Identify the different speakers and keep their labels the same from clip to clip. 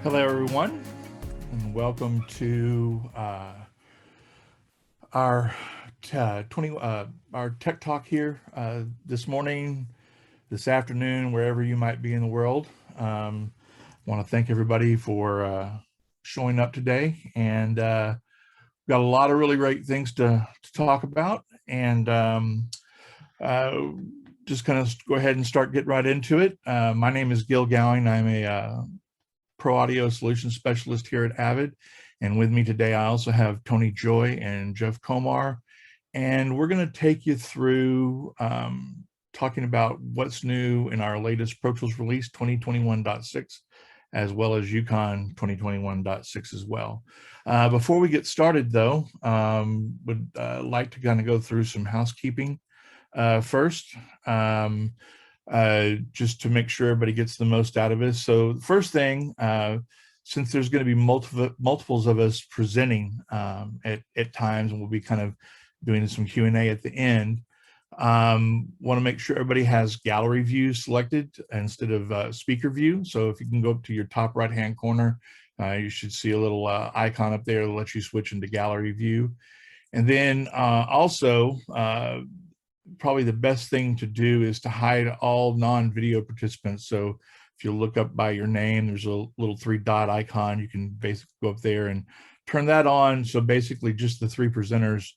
Speaker 1: Hello, everyone, and welcome to our our tech talk here this morning, this afternoon, wherever you might be in the world. I want to thank everybody for showing up today, and got a lot of really great things to talk about, and just kind of go ahead and getting right into it. My name is Gil Gowing. I'm a Pro Audio Solutions Specialist here at Avid. And with me today, I also have Tony Joy and Jeff Komar. And we're going to take you through talking about what's new in our latest Pro Tools release 2021.6, as well as EUCON 2021.6 as well. Before we get started, though, would like to kind of go through some housekeeping first. Just to make sure everybody gets the most out of it. So the first thing, since there's going to be multiples of us presenting at times, and we'll be kind of doing some Q&A at the end, want to make sure everybody has gallery view selected instead of speaker view. So if you can go up to your top right-hand corner, you should see a little icon up there that lets you switch into gallery view. And then also, probably the best thing to do is to hide all non-video participants. So if you look up by your name, there's a little 3-dot icon. You can basically go up there and turn that on. So basically just the 3 presenters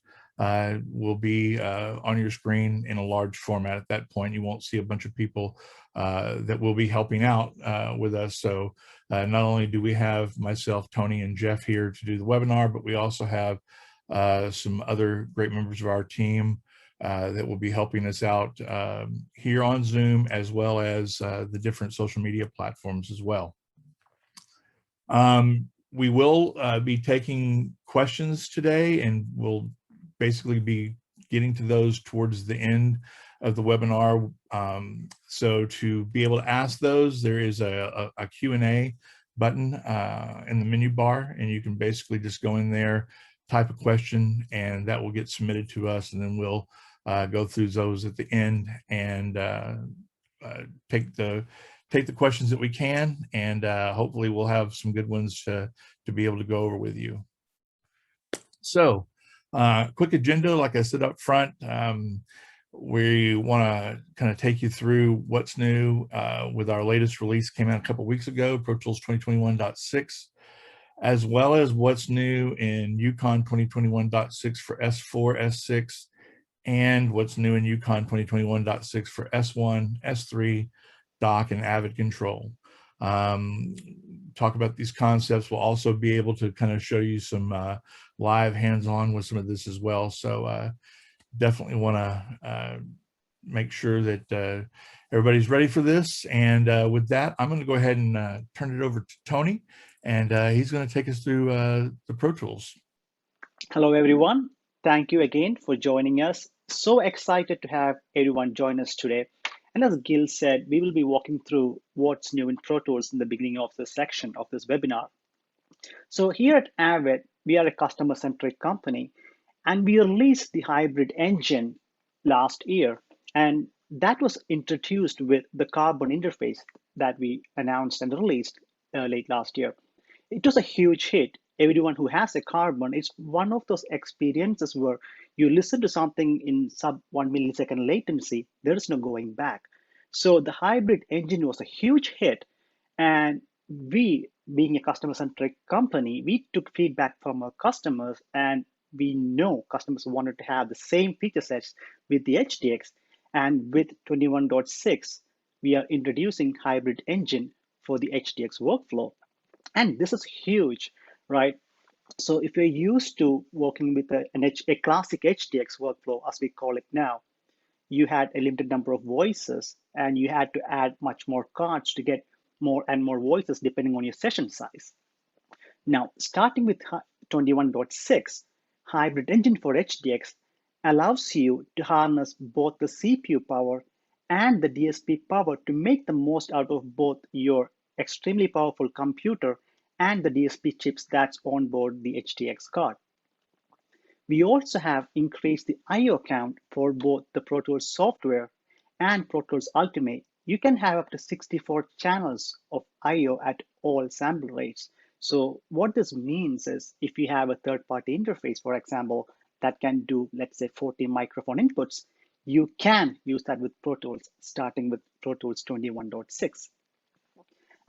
Speaker 1: will be on your screen in a large format. At that point, you won't see a bunch of people that will be helping out with us. So not only do we have myself, Tony, and Jeff here to do the webinar, but we also have some other great members of our team that will be helping us out here on Zoom, as well as the different social media platforms as well. We will be taking questions today, and we'll basically be getting to those towards the end of the webinar. So to be able to ask those, there is a Q&A button in the menu bar, and you can basically just go in there, type a question, and that will get submitted to us, and then we'll go through those at the end and take the questions that we can, and hopefully we'll have some good ones to be able to go over with you. So quick agenda, like I said up front, we want to kind of take you through what's new with our latest release. Came out a couple weeks ago, Pro Tools 2021.6, as well as what's new in EUCON 2021.6 for S4, S6, and what's new in EUCON 2021.6 for S1, S3, dock, and Avid control. Talk about these concepts. We'll also be able to kind of show you some live hands-on with some of this as well. So definitely want to make sure that everybody's ready for this. And with that, I'm going to go ahead and turn it over to Tony, and he's going to take us through the Pro Tools.
Speaker 2: Hello, everyone. Thank you again for joining us. So excited to have everyone join us today. And as Gil said, we will be walking through what's new in Pro Tools in the beginning of this section of this webinar. So here at Avid, we are a customer-centric company, and we released the hybrid engine last year. And that was introduced with the Carbon interface that we announced and released late last year. It was a huge hit. Everyone who has a Carbon, it's one of those experiences where you listen to something in sub 1 millisecond latency, there is no going back. So the hybrid engine was a huge hit. And we, being a customer-centric company, we took feedback from our customers, and we know customers wanted to have the same feature sets with the HDX. And with 21.6, we are introducing hybrid engine for the HDX workflow. And this is huge, right? So if you're used to working with a classic HDX workflow, as we call it now, you had a limited number of voices, and you had to add much more cards to get more and more voices depending on your session size. Now, starting with 21.6, hybrid engine for HDX allows you to harness both the CPU power and the DSP power to make the most out of both your extremely powerful computer and the DSP chips that's on board the HDX card. We also have increased the I/O count for both the Pro Tools software and Pro Tools Ultimate you can have up to 64 channels of I/O at all sample rates. So what this means is if you have a third-party interface, for example, that can do, let's say, 40 microphone inputs, you can use that with Pro Tools, starting with Pro Tools 21.6.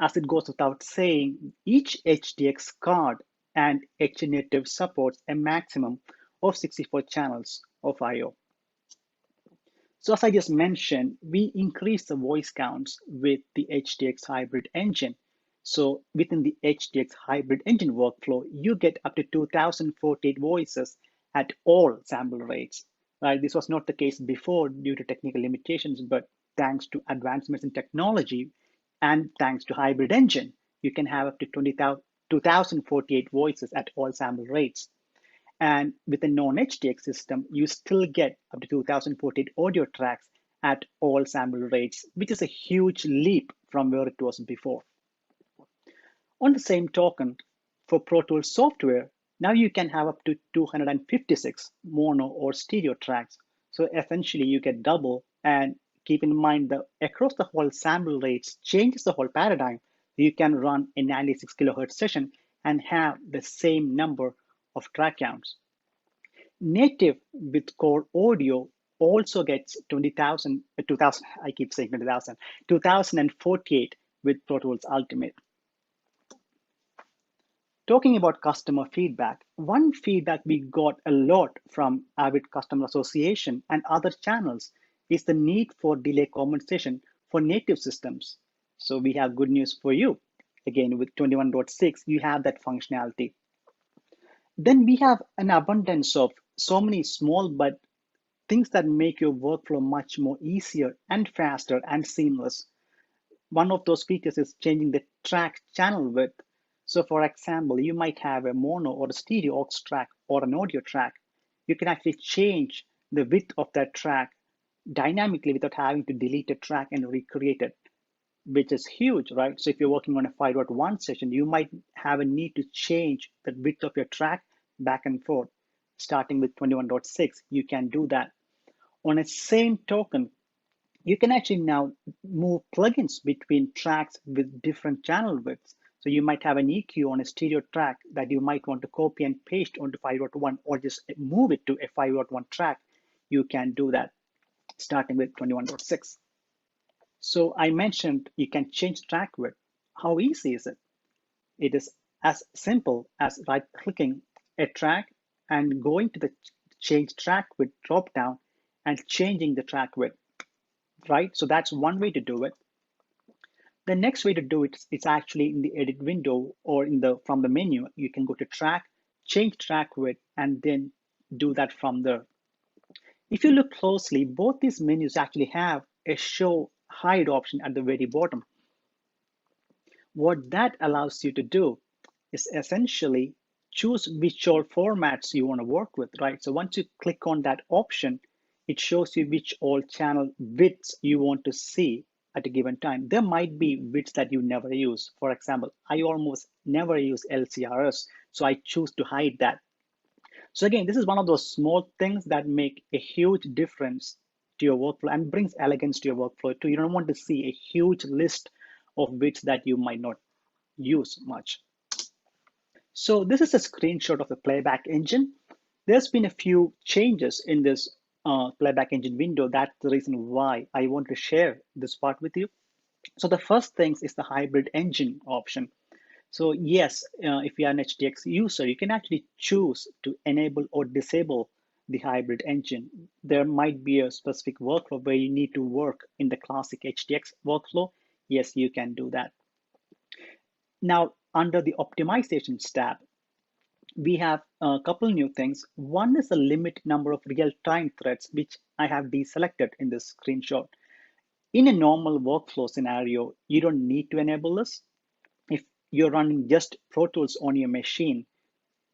Speaker 2: As it goes without saying, each HDX card and HNative supports a maximum of 64 channels of I/O. So as I just mentioned, we increase the voice counts with the HDX hybrid engine. So within the HDX hybrid engine workflow, you get up to 2048 voices at all sample rates. Right? This was not the case before due to technical limitations, but thanks to advancements in technology and thanks to hybrid engine, you can have up to 2048 voices at all sample rates. And with a non-HDX system, you still get up to 2048 audio tracks at all sample rates, which is a huge leap from where it was before. On the same token, for Pro Tools software, now you can have up to 256 mono or stereo tracks. So essentially you get double, and keep in mind that across the whole sample rates changes the whole paradigm. You can run a 96 kilohertz session and have the same number of track counts. Native with core audio also gets 2000, I keep saying 20,000, 2048 with Pro Tools Ultimate. Talking about customer feedback, one feedback we got a lot from Avid Customer Association and other channels is the need for delay compensation for native systems. So we have good news for you. Again, with 21.6, you have that functionality. Then we have an abundance of so many small but things that make your workflow much more easier and faster and seamless. One of those features is changing the track channel width. So for example, you might have a mono or a stereo aux track or an audio track. You can actually change the width of that track dynamically without having to delete a track and recreate it, which is huge, right? So if you're working on a 5.1 session, you might have a need to change the width of your track back and forth. Starting with 21.6, you can do that. On a same token, you can actually now move plugins between tracks with different channel widths. So you might have an EQ on a stereo track that you might want to copy and paste onto 5.1 or just move it to a 5.1 track. You can do that starting with 21.6. So I mentioned you can change track width. How easy is it? It is as simple as right-clicking a track and going to the change track width drop-down and changing the track width, right? So that's one way to do it. The next way to do it is actually in the edit window or from the menu. You can go to track, change track width, and then do that from there. If you look closely, both these menus actually have a show hide option at the very bottom. What that allows you to do is essentially choose which all formats you want to work with, right? So once you click on that option, it shows you which all channel widths you want to see at a given time. There might be widths that you never use. For example, I almost never use LCRS, so I choose to hide that. So again, this is one of those small things that make a huge difference to your workflow and brings elegance to your workflow too. You don't want to see a huge list of widths that you might not use much. So this is a screenshot of the playback engine. There's been a few changes in this playback engine window. That's the reason why I want to share this part with you. So the first thing is the hybrid engine option. So yes, if you are an HDX user, you can actually choose to enable or disable the hybrid engine. There might be a specific workflow where you need to work in the classic HDX workflow. Yes, you can do that. Now, under the optimizations tab, we have a couple new things. One is the limit number of real-time threads, which I have deselected in this screenshot. In a normal workflow scenario, you don't need to enable this. If you're running just Pro Tools on your machine,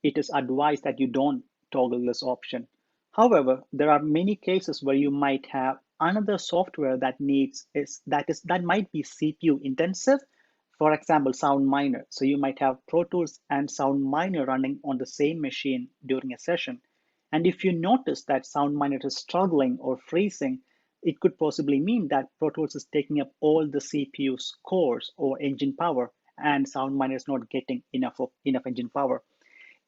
Speaker 2: it is advised that you don't toggle this option. However, there are many cases where you might have another software that might be CPU intensive. For example, Sound Miner. So you might have Pro Tools and Sound Miner running on the same machine during a session. And if you notice that Sound Miner is struggling or freezing, it could possibly mean that Pro Tools is taking up all the CPU's cores or engine power, and SoundMiner is not getting enough engine power.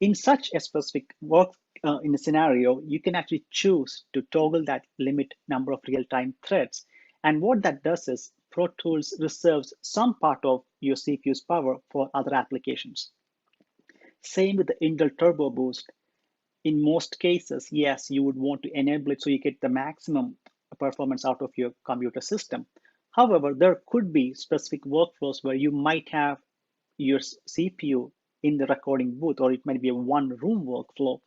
Speaker 2: In such a specific work in a scenario, you can actually choose to toggle that limit number of real-time threads. And what that does is Pro Tools reserves some part of your CPU's power for other applications. Same with the Intel Turbo Boost. In most cases, yes, you would want to enable it so you get the maximum performance out of your computer system. However, there could be specific workflows where you might have your CPU in the recording booth, or it might be a one-room workflow.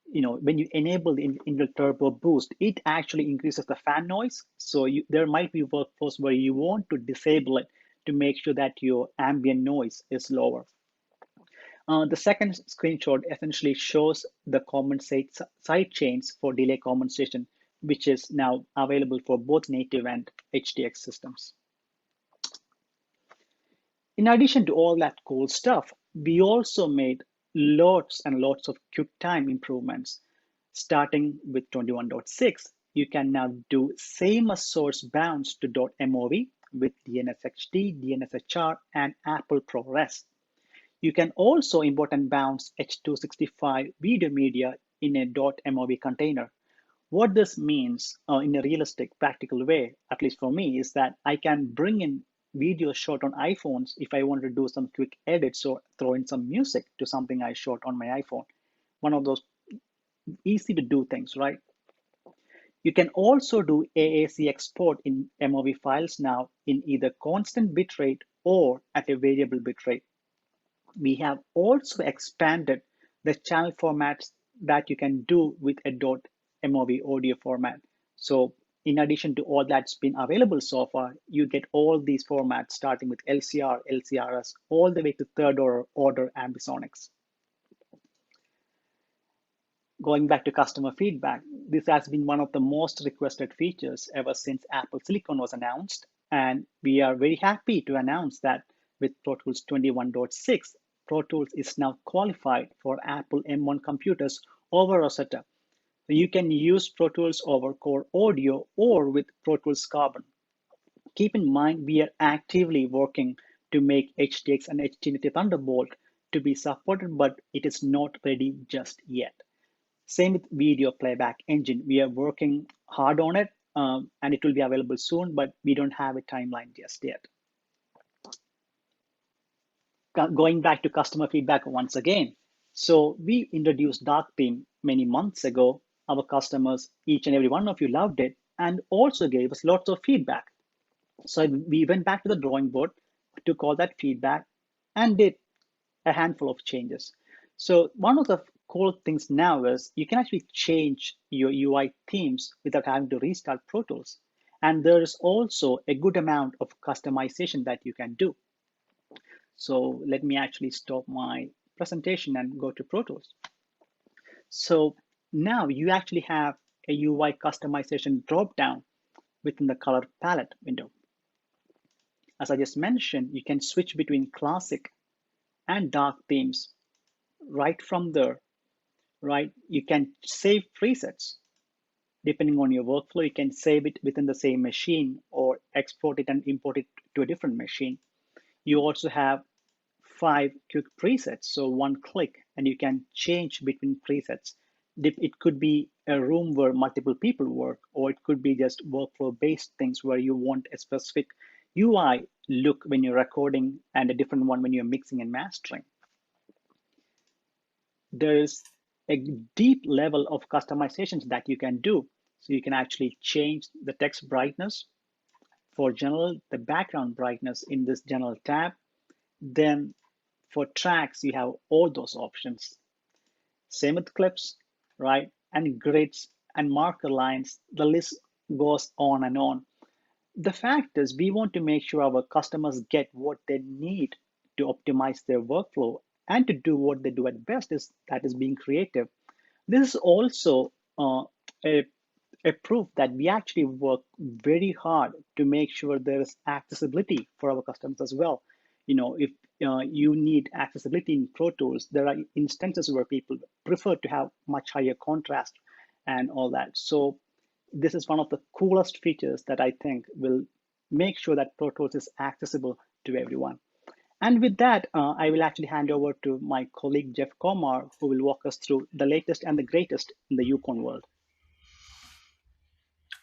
Speaker 2: When you enable the Intel Turbo Boost, it actually increases the fan noise. So there might be workflows where you want to disable it to make sure that your ambient noise is lower. The second screenshot essentially shows the common side chains for delay compensation, which is now available for both native and HDX systems. In addition to all that cool stuff, we also made lots and lots of QuickTime improvements. Starting with 21.6, you can now do same as source bounce to .mov with DNSHD, DNSHR, and Apple ProRes. You can also import and bounce H265 video media in a .mov container. What this means in a realistic, practical way, at least for me, is that I can bring in videos shot on iPhones if I want to do some quick edits or throw in some music to something I shot on my iPhone. One of those easy to do things, right? You can also do AAC export in MOV files now in either constant bitrate or at a variable bitrate. We have also expanded the channel formats that you can do with a .mov audio format. So in addition to all that's been available so far, you get all these formats starting with LCR, LCRS, all the way to third order ambisonics. Going back to customer feedback, this has been one of the most requested features ever since Apple Silicon was announced. And we are very happy to announce that with Pro Tools 21.6, Pro Tools is now qualified for Apple M1 computers over Rosetta. So you can use Pro Tools over Core Audio or with Pro Tools Carbon. Keep in mind, we are actively working to make HDX and HDNet Thunderbolt to be supported, but it is not ready just yet. Same with video playback engine. We are working hard on it and it will be available soon, but we don't have a timeline just yet. Going back to customer feedback once again. So we introduced Dark Theme many months ago. Our customers, each and every one of you loved it and also gave us lots of feedback. So we went back to the drawing board, took all that feedback and did a handful of changes. So one of the cool things now is you can actually change your UI themes without having to restart Pro Tools. And there is also a good amount of customization that you can do. So let me actually stop my presentation and go to Pro Tools. So now you actually have a UI customization dropdown within the color palette window. As I just mentioned, you can switch between classic and dark themes right from there, right? You can save presets. Depending on your workflow, you can save it within the same machine or export it and import it to a different machine. You also have 5 quick presets, so one click, and you can change between presets. It could be a room where multiple people work, or it could be just workflow-based things where you want a specific UI look when you're recording and a different one when you're mixing and mastering. There's a deep level of customizations that you can do. So you can actually change the text brightness. For general, the background brightness in this general tab. Then for tracks, you have all those options. Same with clips, right? And grids and marker lines, the list goes on and on. The fact is, we want to make sure our customers get what they need to optimize their workflow and to do what they do at best, that is being creative. This is also a proof that we actually work very hard to make sure there is accessibility for our customers as well. If you need accessibility in Pro Tools, there are instances where people prefer to have much higher contrast and all that. So this is one of the coolest features that I think will make sure that Pro Tools is accessible to everyone. And with that, I will actually hand over to my colleague Jeff Komar, who will walk us through the latest and the greatest in the EUCON world.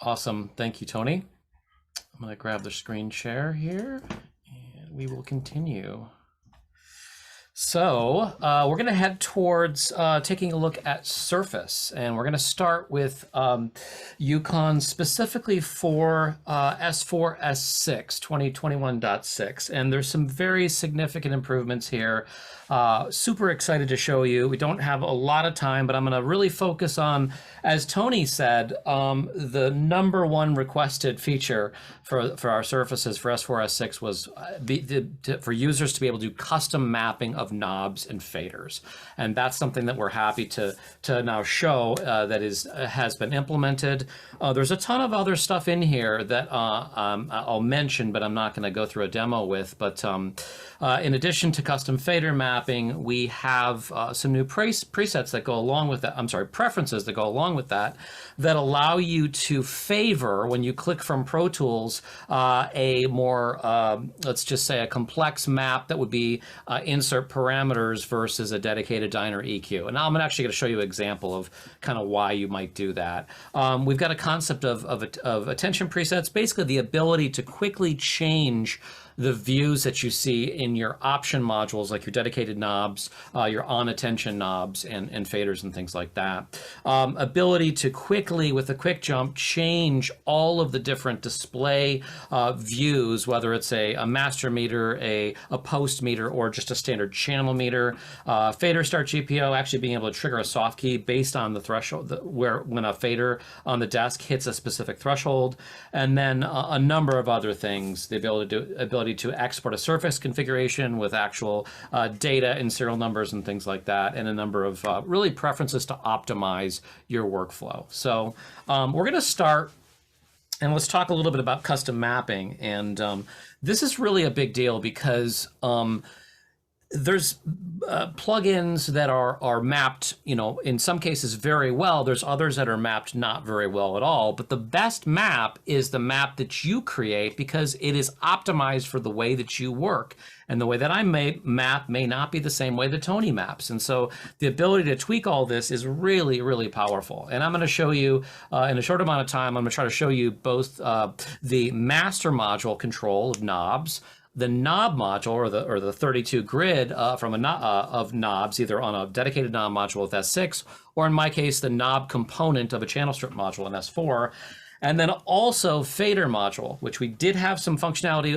Speaker 3: Awesome. Thank you, Tony. I'm going to grab the screen share here, and we will continue. So we're going to head towards taking a look at Surface, and we're going to start with EUCON specifically for S4, S6, 2021.6, and there's some very significant improvements here. Super excited to show you. We don't have a lot of time, but I'm going to really focus on, as Tony said, the #1 requested feature for our surfaces for S4, S6 was for users to be able to do custom mapping of knobs and faders, and that's something that we're happy to now show that has been implemented. There's a ton of other stuff in here that I'll mention, but I'm not going to go through a demo with. But in addition to custom fader mapping, we have some new presets that go along with that. I'm sorry, preferences that go along with that allow you to favor, when you click from Pro Tools, a more, let's just say, a complex map that would be insert parameters versus a dedicated Diner EQ. And now I'm actually going to show you an example of kind of why you might do that. We've got a concept of attention presets, basically the ability to quickly change the views that you see in your option modules, like your dedicated knobs, your on attention knobs and faders and things like that. Ability to quickly, with a quick jump, change all of the different display views, whether it's a master meter, a post meter, or just a standard channel meter. Fader start GPO, actually being able to trigger a soft key based on the threshold, when a fader on the desk hits a specific threshold. And then a number of other things, the ability to export a surface configuration with actual data and serial numbers and things like that, and a number of really preferences to optimize your workflow. So we're going to start, and let's talk a little bit about custom mapping. And this is really a big deal because there's plugins that are mapped, in some cases very well. There's others that are mapped not very well at all. But the best map is the map that you create, because it is optimized for the way that you work. And the way that I map may not be the same way that Tony maps. And so the ability to tweak all this is really, really powerful. And I'm going to show you in a short amount of time, I'm going to try to show you both the master module control of knobs, the knob module, or the 32 grid of knobs, either on a dedicated knob module with S6, or in my case, the knob component of a channel strip module in S4. And then also fader module, which we did have some functionality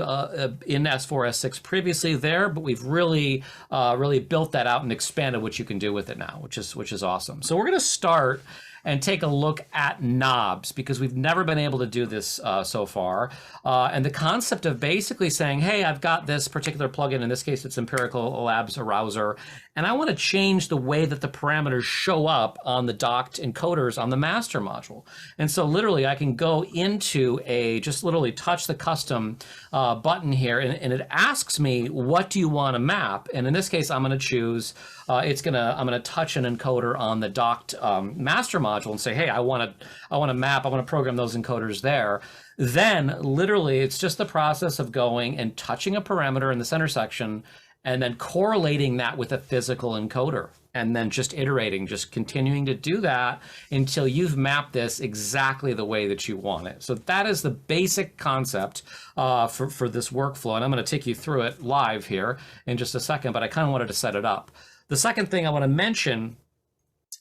Speaker 3: in S4, S6 previously there, but we've really built that out and expanded what you can do with it now, which is awesome. So we're going to start and take a look at knobs, because we've never been able to do this so far. And the concept of basically saying, hey, I've got this particular plugin, in this case it's Empirical Labs Arouser, and I want to change the way that the parameters show up on the docked encoders on the master module. And so literally I can go into just literally touch the custom button here, and it asks me, what do you want to map? And in this case, I'm going to choose, I'm going to touch an encoder on the docked master module and say, hey, I want to map, I want to program those encoders there. Then literally it's just the process of going and touching a parameter in the center section, and then correlating that with a physical encoder, and then just iterating, just continuing to do that until you've mapped this exactly the way that you want it. So that is the basic concept for this workflow, and I'm going to take you through it live here in just a second, but I kind of wanted to set it up. The second thing I want to mention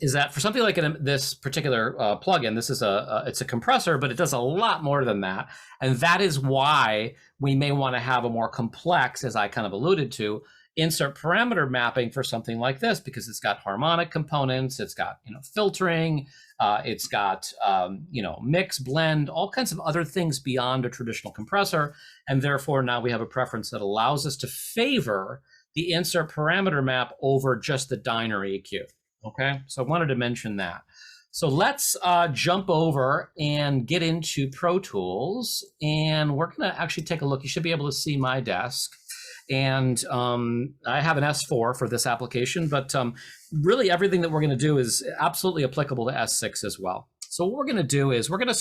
Speaker 3: is that for something like this particular plugin, this is it's a compressor, but it does a lot more than that. And that is why we may want to have a more complex, as I kind of alluded to, insert parameter mapping for something like this, because it's got harmonic components, it's got filtering, it's got mix, blend, all kinds of other things beyond a traditional compressor. And therefore now we have a preference that allows us to favor the insert parameter map over just the Diner EQ. Okay, so I wanted to mention that. So let's jump over and get into Pro Tools, and we're going to actually take a look. You should be able to see my desk, and I have an S4 for this application, but really everything that we're going to do is absolutely applicable to S6 as well. So what we're going to do is we're going to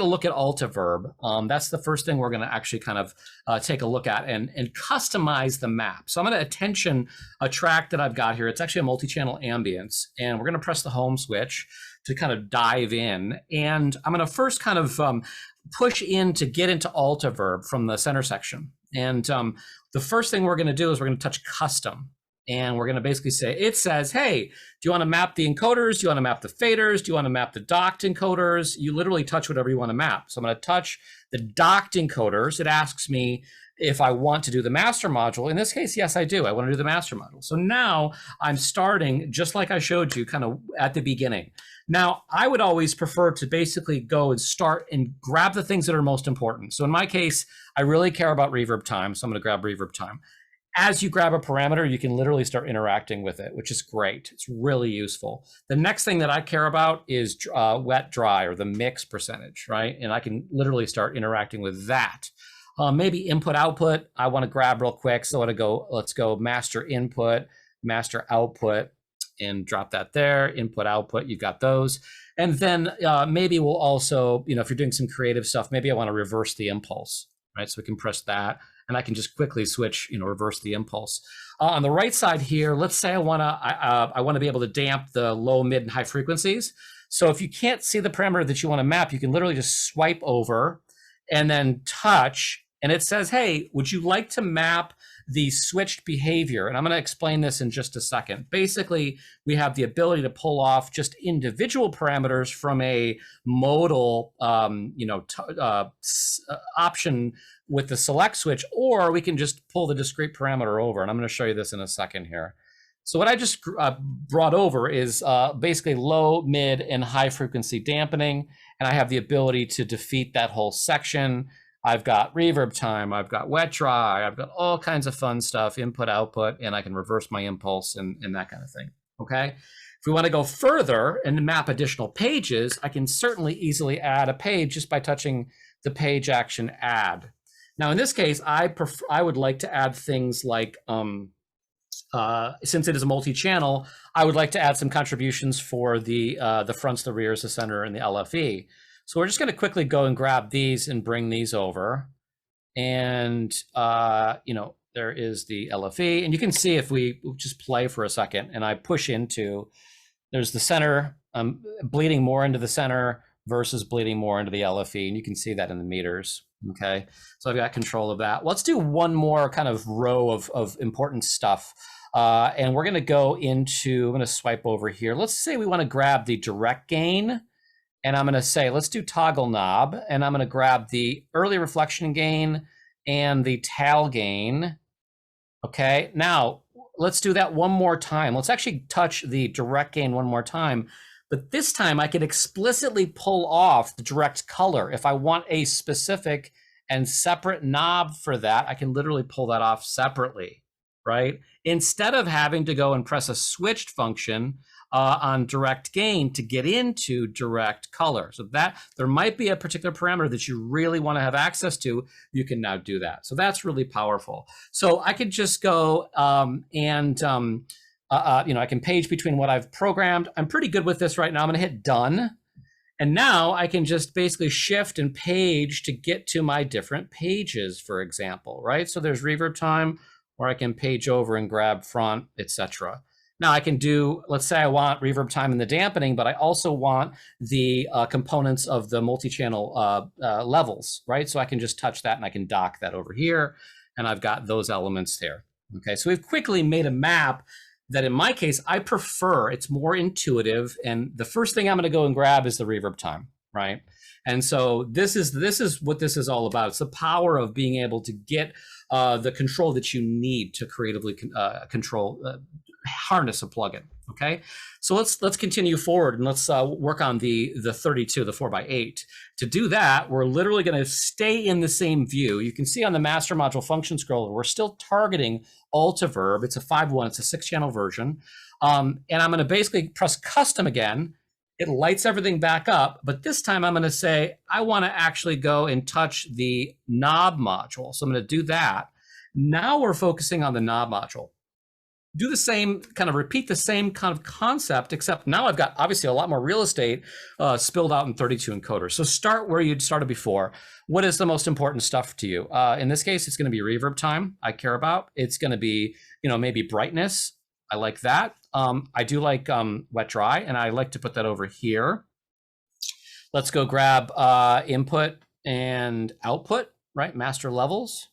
Speaker 3: look at Altiverb. That's the first thing we're going to actually kind of take a look at and customize the map. So I'm going to attention a track that I've got here. It's actually a multi-channel ambience, and we're going to press the home switch to kind of dive in. And I'm going to first kind of push in to get into Altiverb from the center section. And the first thing we're going to do is we're going to touch custom. And we're going to basically say, it says, hey, do you want to map the encoders? Do you want to map the faders? Do you want to map the docked encoders? You literally touch whatever you want to map. So I'm going to touch the docked encoders. It asks me if I want to do the master module. In this case, yes, I do. I want to do the master module. So now I'm starting just like I showed you kind of at the beginning. Now, I would always prefer to basically go and start and grab the things that are most important. So in my case, I really care about reverb time. So I'm going to grab reverb time. As you grab a parameter, you can literally start interacting with it, which is great. It's really useful. The next thing that I care about is wet dry, or the mix percentage, right? And I can literally start interacting with that. Maybe input output, I want to grab real quick. So let's go master input, master output, and drop that there. Input output, you've got those. And then maybe we'll also, if you're doing some creative stuff, maybe I want to reverse the impulse, right? So we can press that. And I can just quickly switch, reverse the impulse. On the right side here, let's say I want to be able to damp the low, mid, and high frequencies. So if you can't see the parameter that you want to map, you can literally just swipe over and then touch. And it says, hey, would you like to map the switched behavior? And I'm going to explain this in just a second. Basically, we have the ability to pull off just individual parameters from a modal option with the select switch, or we can just pull the discrete parameter over. And I'm going to show you this in a second here. So what I just brought over is basically low, mid, and high frequency dampening. And I have the ability to defeat that whole section. I've got reverb time, I've got wet dry, I've got all kinds of fun stuff, input, output, and I can reverse my impulse and that kind of thing, okay? If we want to go further and map additional pages, I can certainly easily add a page just by touching the page action add. Now, in this case, I would like to add things like, since it is a multi-channel, I would like to add some contributions for the fronts, the rears, the center, and the LFE. So we're just going to quickly go and grab these and bring these over. And, there is the LFE. And you can see if we just play for a second and I push into, there's the center, bleeding more into the center versus bleeding more into the LFE. And you can see that in the meters. Okay, so I've got control of that. Let's do one more kind of row of important stuff. And we're going to go into, I'm going to swipe over here. Let's say we want to grab the direct gain. And I'm going to say, let's do toggle knob. And I'm going to grab the early reflection gain and the tail gain. Okay, now let's do that one more time. Let's actually touch the direct gain one more time. But this time I can explicitly pull off the direct color. If I want a specific and separate knob for that, I can literally pull that off separately, right? Instead of having to go and press a switched function on direct gain to get into direct color. So that there might be a particular parameter that you really want to have access to, you can now do that. So that's really powerful. So I could just go I can page between what I've programmed. I'm pretty good with this right now. I'm going to hit done. And now I can just basically shift and page to get to my different pages, for example, right? So there's reverb time, or I can page over and grab front, etc. Now I can do, let's say I want reverb time in the dampening, but I also want the components of the multi-channel levels, right? So I can just touch that and I can dock that over here. And I've got those elements there. Okay, so we've quickly made a map that in my case, I prefer. It's more intuitive. And the first thing I'm going to go and grab is the reverb time, right? And so this is what this is all about. It's the power of being able to get the control that you need to creatively harness a plugin. Okay, so let's continue forward and let's work on the 32, the 4x8. To do that, we're literally going to stay in the same view. You can see on the master module function scroller, we're still targeting Altiverb. It's a 5.1, it's a 6-channel version. And I'm going to basically press custom again. It lights everything back up, but this time I'm going to say, I want to actually go and touch the knob module. So I'm going to do that. Now we're focusing on the knob module. do the same, kind of repeat the same kind of concept, except now I've got obviously a lot more real estate spilled out in 32 encoders. So start where you'd started before. What is the most important stuff to you? In this case, it's going to be reverb time I care about. It's going to be, maybe brightness. I like that. I do like wet dry, and I like to put that over here. Let's go grab input and output, right? Master levels.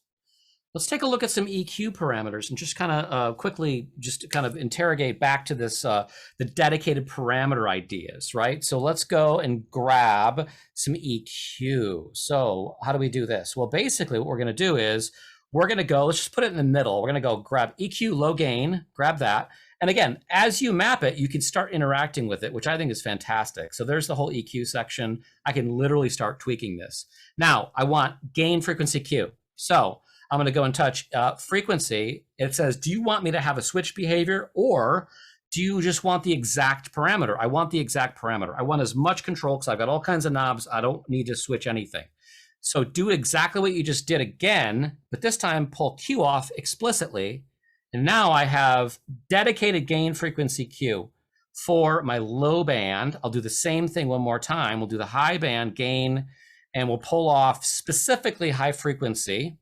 Speaker 3: Let's take a look at some EQ parameters and just kind of quickly just kind of interrogate back to this, the dedicated parameter ideas, right? So let's go and grab some EQ. So how do we do this? Well, basically what we're going to do is we're going to go, let's just put it in the middle. We're going to go grab EQ low gain, grab that. And again, as you map it, you can start interacting with it, which I think is fantastic. So there's the whole EQ section. I can literally start tweaking this. Now I want gain frequency Q. So I'm going to go and touch frequency. It says, do you want me to have a switch behavior, or do you just want the exact parameter? I want the exact parameter. I want as much control because I've got all kinds of knobs. I don't need to switch anything. So do exactly what you just did again, but this time pull Q off explicitly. And now I have dedicated gain frequency Q for my low band. I'll do the same thing one more time. We'll do the high band gain, and we'll pull off specifically high frequency.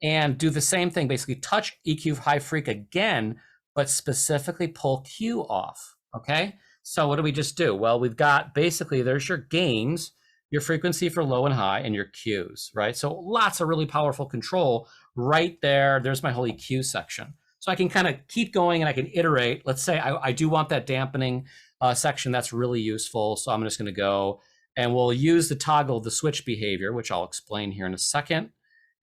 Speaker 3: And do the same thing, basically touch EQ high freq again, but specifically pull Q off, okay? So what do we just do? Well, we've got basically, there's your gains, your frequency for low and high, and your Qs, right? So lots of really powerful control right there. There's my whole EQ section. So I can kind of keep going and I can iterate. Let's say I do want that dampening section. That's really useful. So I'm just gonna go and we'll use the toggle, the switch behavior, which I'll explain here in a second.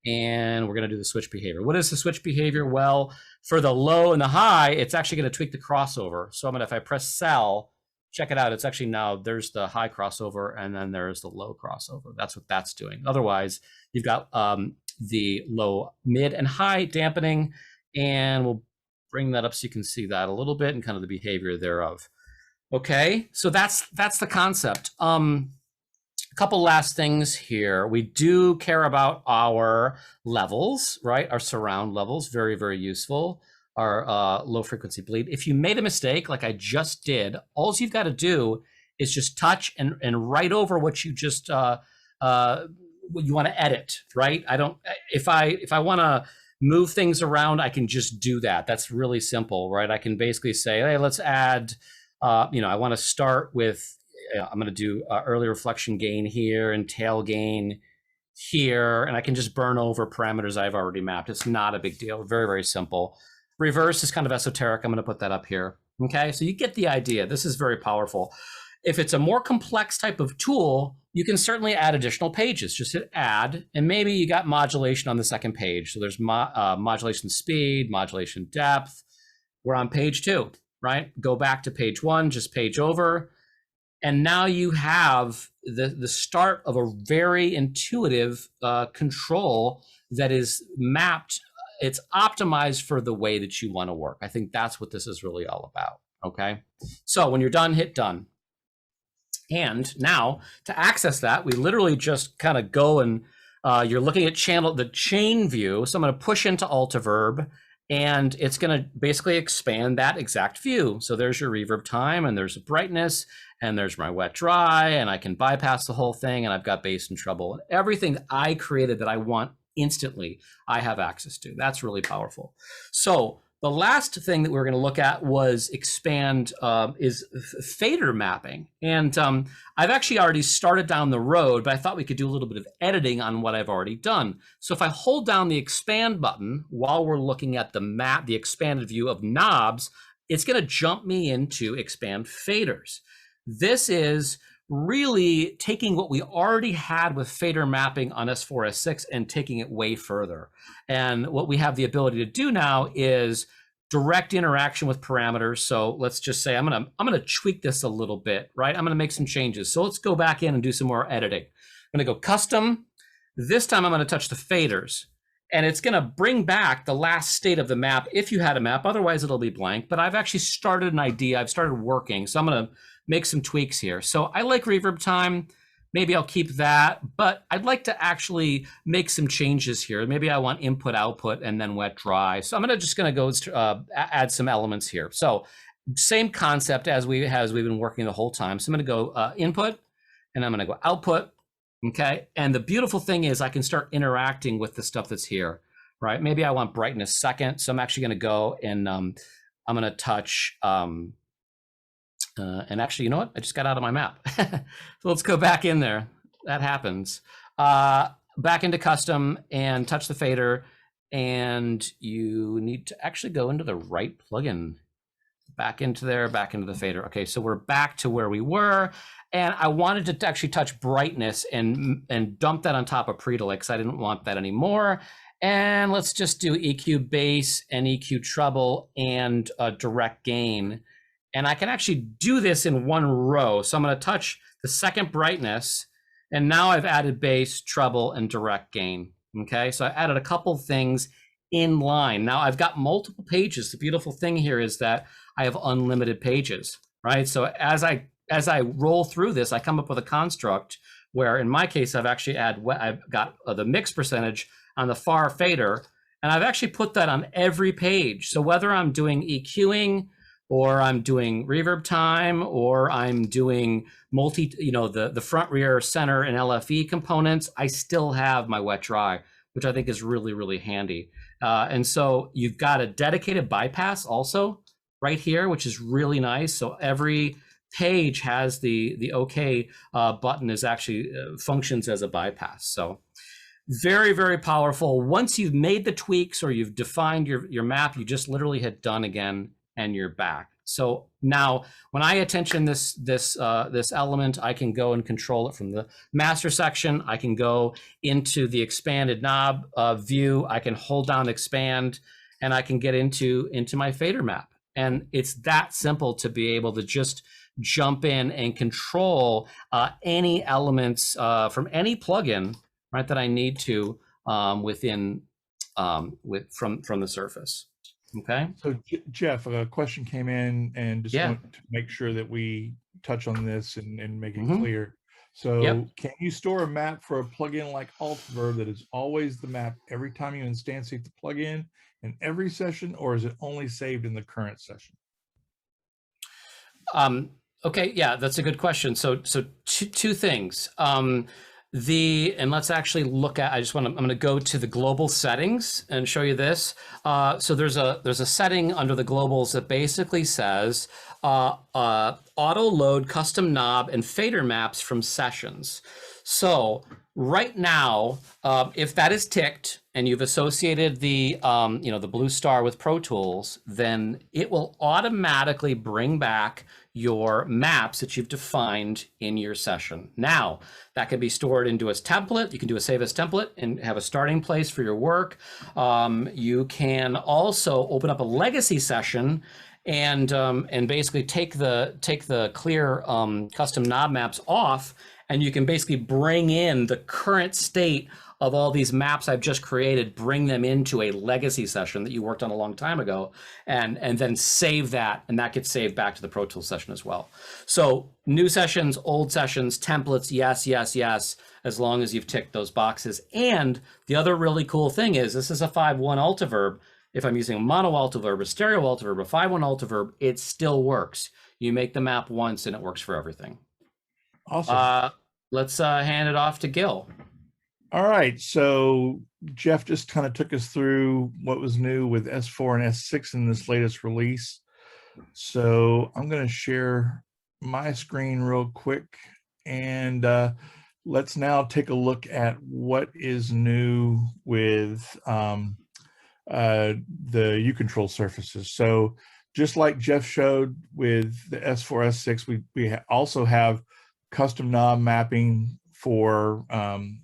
Speaker 3: And we're going to do the switch behavior. What is the switch behavior? Well, for the low and the high, it's actually going to tweak the crossover. So I'm going to, if I press cell, check it out. It's actually now there's the high crossover and then there's the low crossover. That's what that's doing. Otherwise, you've got the low, mid, and high dampening, and we'll bring that up so you can see that a little bit and kind of the behavior thereof. Okay, so that's the concept. A couple last things here. We do care about our levels, right? Our surround levels, very, very useful. Our low frequency bleed. If you made a mistake, like I just did, all you've got to do is just touch and write over what you just, what you want to edit, right? If I want to move things around, I can just do that. That's really simple, right? I can basically say, hey, let's add, I want to start with, I'm going to do early reflection gain here and tail gain here, and I can just burn over parameters I've already mapped. It's not a big deal. Very, very simple. Reverse is kind of esoteric. I'm going to put that up here. Okay, so you get the idea. This is very powerful. If it's a more complex type of tool, you can certainly add additional pages. Just hit add, and maybe you got modulation on the second page. So there's modulation speed, modulation depth. We're on page 2, right? Go back to page 1, just page over. And now you have the start of a very intuitive control that is mapped. It's optimized for the way that you want to work. I think that's what this is really all about, okay? So when you're done, hit done. And now to access that, we literally just kind of go and you're looking at the chain view. So I'm going to push into Altiverb, and it's going to basically expand that exact view. So there's your reverb time, and there's a brightness, and there's my wet dry, and I can bypass the whole thing, and I've got bass and treble. And everything I created that I want instantly, I have access to. That's really powerful. So the last thing that we were going to look at was expand is fader mapping. And I've actually already started down the road, but I thought we could do a little bit of editing on what I've already done. So if I hold down the expand button while we're looking at the map, the expanded view of knobs, it's going to jump me into expand faders. This is really taking what we already had with fader mapping on S4, S6 and taking it way further. And what we have the ability to do now is direct interaction with parameters. So let's just say I'm gonna tweak this a little bit, right? I'm gonna make some changes. So let's go back in and do some more editing. I'm gonna go custom. This time I'm gonna touch the faders, and it's gonna bring back the last state of the map if you had a map, otherwise it'll be blank. But I've actually started an idea, I've started working. So I'm gonna make some tweaks here. So I like reverb time. maybe I'll keep that, but I'd like to actually make some changes here. Maybe I want input, output, and then wet, dry. So I'm just gonna go add some elements here. So same concept as we've been working the whole time. So I'm gonna go input, and I'm gonna go output, okay? And the beautiful thing is I can start interacting with the stuff that's here, right? Maybe I want brightness second. So I'm actually gonna go and I'm gonna touch, and actually, you know what? I just got out of my map. So let's go back in there. That happens. Back into custom and touch the fader. And you need to actually go into the right plugin. Back into there, back into the fader. Okay, so we're back to where we were. And I wanted to actually touch brightness and dump that on top of predelay because I didn't want that anymore. And let's just do EQ bass and EQ treble and direct gain. And I can actually do this in one row. So I'm going to touch the second brightness. And now I've added bass, treble, and direct gain. Okay, so I added a couple things in line. Now I've got multiple pages. The beautiful thing here is that I have unlimited pages, right? So as I roll through this, I come up with a construct where in my case, I've got the mix percentage on the far fader, and I've actually put that on every page. So whether I'm doing EQing, or I'm doing reverb time, or I'm doing the front, rear, center, and LFE components, I still have my wet dry, which I think is really, really handy. And so you've got a dedicated bypass also right here, which is really nice. So every page has the OK button is actually functions as a bypass. So very, very powerful. Once you've made the tweaks or you've defined your map, you just literally hit done again, and you're back. So now when I attention this element, I can go and control it from the master section. I can go into the expanded knob view. I can hold down expand, and I can get into my fader map. And it's that simple to be able to just jump in and control any elements from any plugin, right, that I need to from the surface. Okay.
Speaker 1: So Jeff, a question came in, and just want to make sure that we touch on this and make it clear. So can you store a map for a plugin like Altiverb that is always the map every time you instantiate the plugin in every session, or is it only saved in the current session?
Speaker 3: Okay, yeah, that's a good question. So two things. And let's actually look at, I'm going to go to the global settings and show you this. So there's a setting under the globals that basically says auto load custom knob and fader maps from sessions. So right now, if that is ticked and you've associated the the blue star with Pro Tools, then it will automatically bring back your maps that you've defined in your session. Now, that can be stored into a template. You can do a save as template and have a starting place for your work. You can also open up a legacy session and basically take the clear custom knob maps off, and you can basically bring in the current state of all these maps I've just created, bring them into a legacy session that you worked on a long time ago, and then save that, and that gets saved back to the Pro Tools session as well. So new sessions, old sessions, templates, yes, yes, yes, as long as you've ticked those boxes. And the other really cool thing is this is a 5.1 Altiverb. If I'm using a mono Altiverb, a stereo Altiverb, a 5.1 Altiverb, it still works. You make the map once and it works for everything.
Speaker 1: Awesome.
Speaker 3: Let's hand it off to Gil.
Speaker 1: All right, so Jeff just kind of took us through what was new with S4 and S6 in this latest release. So I'm going to share my screen real quick, and let's now take a look at what is new with the EUCON surfaces. So just like Jeff showed with the S4, S6, we also have custom knob mapping for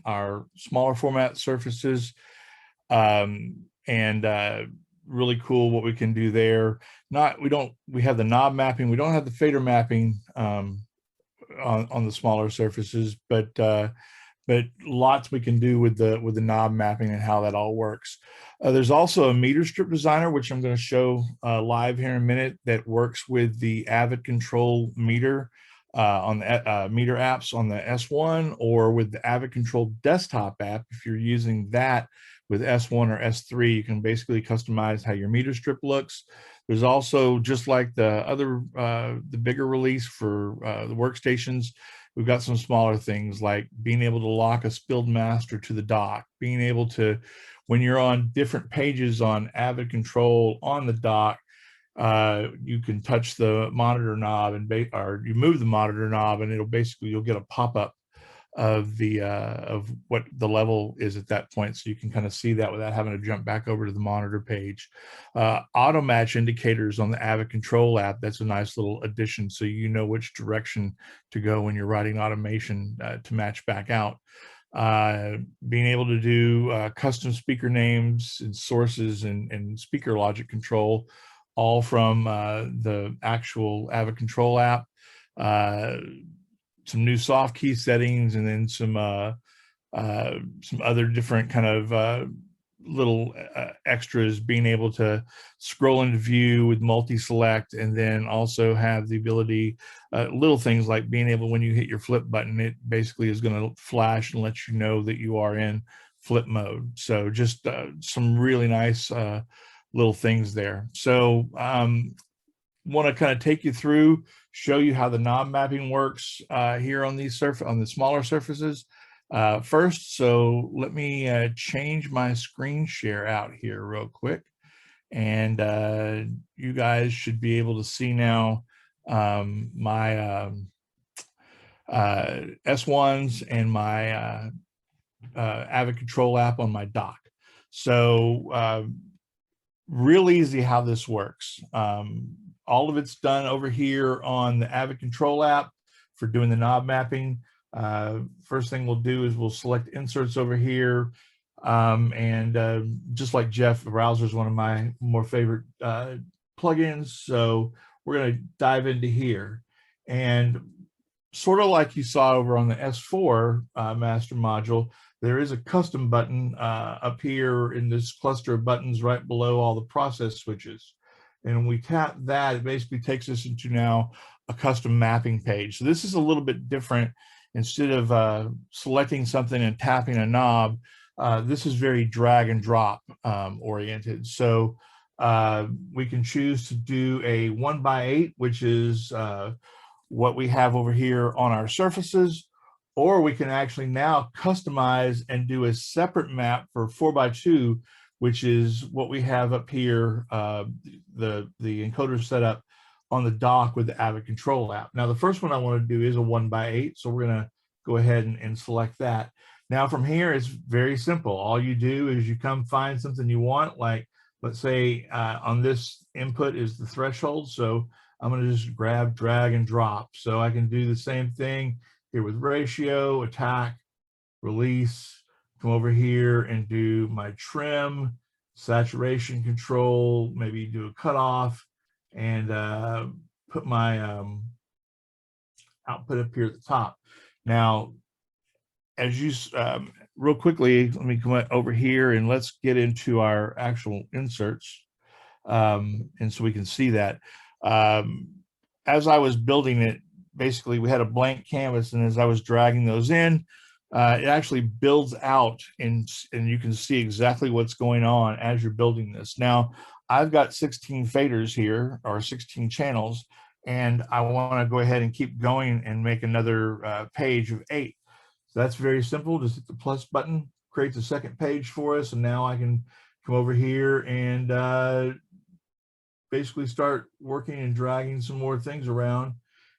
Speaker 1: our smaller format surfaces, and really cool what we can do there. We have the knob mapping, we don't have the fader mapping on the smaller surfaces, but lots we can do with the knob mapping and how that all works. There's also a meter strip designer, which I'm going to show live here in a minute, that works with the Avid control meter. on the meter apps on the S1, or with the Avid Control desktop app. If you're using that with S1 or S3, you can basically customize how your meter strip looks. There's also, just like the other, the bigger release for the workstations, we've got some smaller things like being able to lock a spilled master to the dock, being able to, when you're on different pages on Avid Control on the dock, you can touch the monitor knob or you move the monitor knob, and you'll get a pop-up of what the level is at that point, so you can kind of see that without having to jump back over to the monitor page. Auto match indicators on the Avid Control app, that's a nice little addition, so you know which direction to go when you're writing automation to match back out. Being able to do custom speaker names and sources and speaker logic control, all from the actual Avid Control app. Some new soft key settings, and then some other different kind of little extras, being able to scroll into view with multi-select, and then also have the ability, little things like being able, when you hit your flip button, it basically is going to flash and let you know that you are in flip mode. So just some really nice little things there. So want to kind of take you through, show you how the knob mapping works here on these on the smaller surfaces first. So let me change my screen share out here real quick, and you guys should be able to see now my S1s and my Avid Control app on my dock. So real easy how this works. All of it's done over here on the Avid Control app for doing the knob mapping. First thing we'll do is we'll select inserts over here. And just like Jeff, the browser is one of my more favorite plugins. So we're going to dive into here. And sort of like you saw over on the S4 master module, there is a custom button up here in this cluster of buttons right below all the process switches. And when we tap that, it basically takes us into now a custom mapping page. So this is a little bit different. Instead of selecting something and tapping a knob, this is very drag and drop oriented. So we can choose to do a 1x8, which is what we have over here on our surfaces, or we can actually now customize and do a separate map for 4x2, which is what we have up here, the encoder set up on the dock with the Avid Control app. Now, the first one I want to do is a 1x8, so we're going to go ahead and select that. Now, from here, it's very simple. All you do is you come find something you want, like, let's say on this input is the threshold, so I'm going to just grab, drag, and drop. So I can do the same thing here with ratio, attack, release, come over here and do my trim, saturation control, maybe do a cutoff, and put my output up here at the top. Now, as you, real quickly, let me come over here and let's get into our actual inserts. And so we can see that. As I was building it, basically we had a blank canvas, and as I was dragging those in, it actually builds out, and you can see exactly what's going on as you're building this. Now, I've got 16 faders here, or 16 channels, and I want to go ahead and keep going and make another page of 8. So that's very simple. Just hit the plus button, creates a second page for us, and now I can come over here and basically start working and dragging some more things around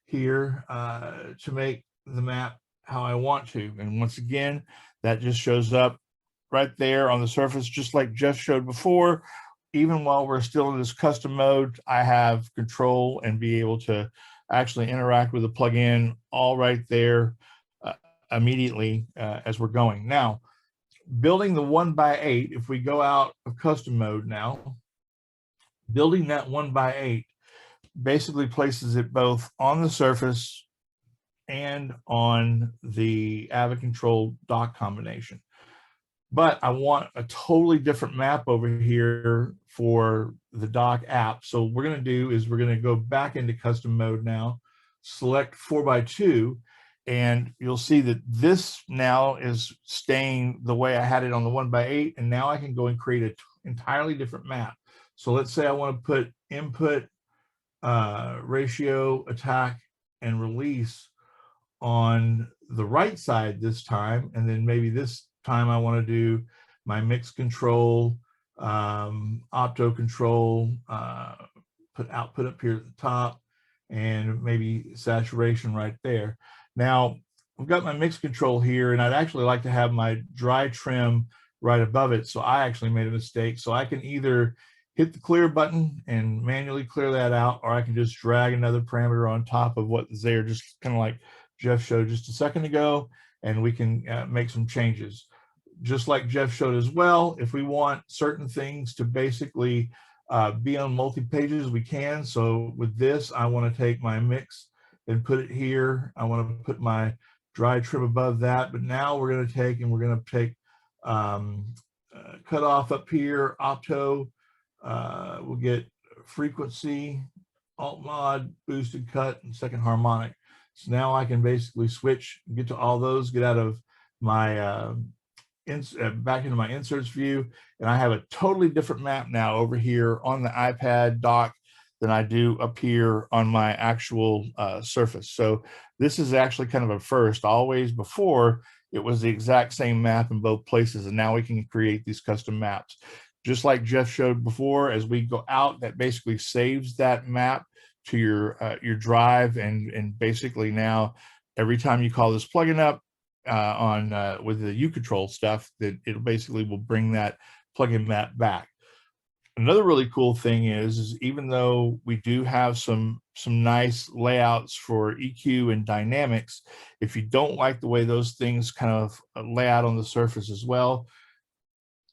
Speaker 1: here to make the map how I want to. And once again, that just shows up right there on the surface, just like Jeff showed before. Even while we're still in this custom mode, I have control and be able to actually interact with the plugin all right there immediately as we're going. Now, building the 1x8, if we go out of custom mode now, building that 1x8 basically places it both on the surface and on the Avid Control dock combination. But I want a totally different map over here for the dock app. So what we're going to do is we're going to go back into custom mode now, select 4x2, and you'll see that this now is staying the way I had it on the 1x8, and now I can go and create an entirely different map. So let's say I want to put input, ratio, attack, and release on the right side this time, and then maybe this time I want to do my mix control, opto control, put output up here at the top, and maybe saturation right there. Now I've got my mix control here, and I'd actually like to have my dry trim right above it. So I actually made a mistake. So I can either hit the clear button and manually clear that out, or I can just drag another parameter on top of what's there, just kind of like Jeff showed just a second ago, and we can make some changes. Just like Jeff showed as well, if we want certain things to basically be on multi-pages, we can. So with this, I want to take my mix and put it here. I want to put my dry trim above that, but now we're going to take cut off up here, opto, we'll get frequency, alt mod, boosted cut, and second harmonic. So now I can basically switch, get to all those, get out of my back into my inserts view, and I have a totally different map now over here on the iPad dock than I do up here on my actual Surface. So this is actually kind of a first. Always before, it was the exact same map in both places, and now we can create these custom maps. Just like Jeff showed before, as we go out, that basically saves that map to your drive, and basically now every time you call this plugin up with the UControl stuff, that it basically will bring that plugin map back. Another really cool thing is even though we do have some nice layouts for EQ and dynamics, if you don't like the way those things kind of lay out on the Surface as well,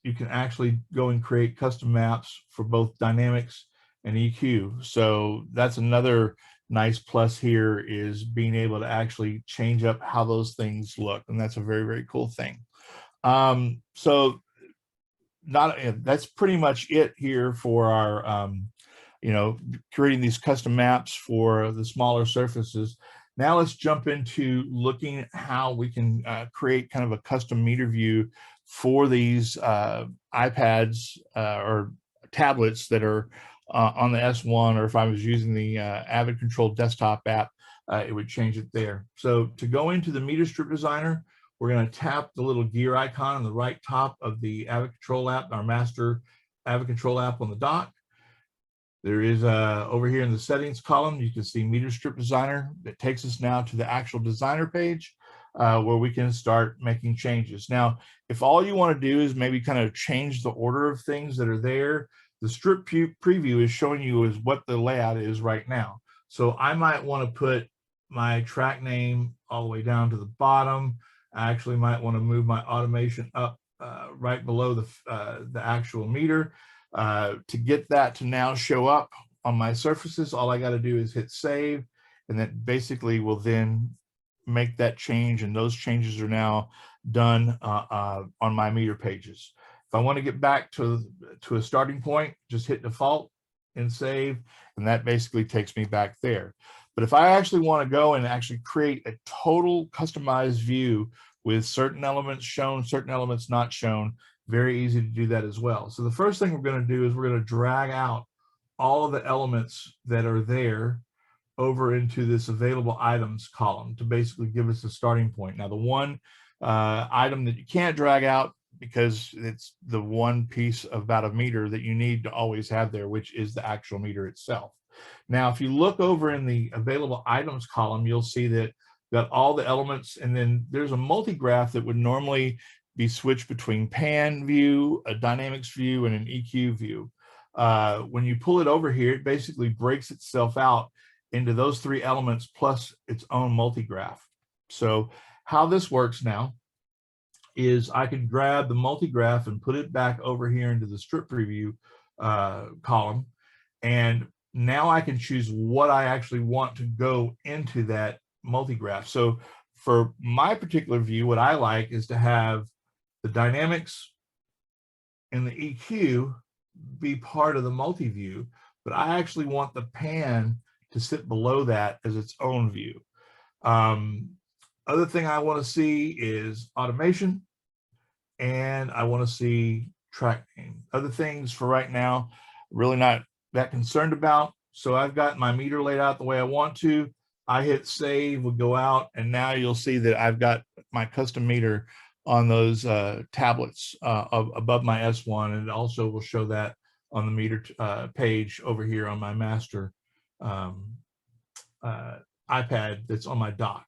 Speaker 1: you can actually go and create custom maps for both dynamics and EQ. So that's another nice plus here, is being able to actually change up how those things look, and that's a very, very cool thing. So that's pretty much it here for our creating these custom maps for the smaller surfaces. Now let's jump into looking at how we can create kind of a custom meter view for these iPads or tablets that are on the S1, or if I was using the Avid Control desktop app, it would change it there. So to go into the meter strip designer, we're going to tap the little gear icon on the right top of the Avid Control app, our master Avid Control app on the dock. There is over here in the settings column, you can see meter strip designer. That takes us now to the actual designer page where we can start making changes. Now, if all you want to do is maybe kind of change the order of things that are there, the strip preview is showing you is what the layout is right now. So I might want to put my track name all the way down to the bottom. I actually might want to move my automation up right below the actual meter. To get that to now show up on my surfaces, all I got to do is hit save, and that basically will then make that change, and those changes are now done on my meter pages. If I want to get back to a starting point, just hit default and save, and that basically takes me back there. But if I actually want to go and actually create a total customized view with certain elements shown, certain elements not shown, very easy to do that as well. So the first thing we're going to do is we're going to drag out all of the elements that are there over into this available items column to basically give us a starting point. Now, the one item that you can't drag out, because it's the one piece about a meter that you need to always have there, which is the actual meter itself. Now, if you look over in the available items column, you'll see that got all the elements, and then there's a multi-graph that would normally be switched between pan view, a dynamics view, and an EQ view. When you pull it over here, it basically breaks itself out into those three elements plus its own multi-graph. So how this works now is I can grab the multi-graph and put it back over here into the strip preview column, and now I can choose what I actually want to go into that multi-graph. So for my particular view, what I like is to have the dynamics and the EQ be part of the multi-view, but I actually want the pan to sit below that as its own view. Other thing I want to see is automation, and I want to see track name. Other things for right now, really not that concerned about. So I've got my meter laid out the way I want to. I hit save, we'll go out, and now you'll see that I've got my custom meter on those tablets above my S1, and it also will show that on the meter page over here on my master iPad that's on my dock.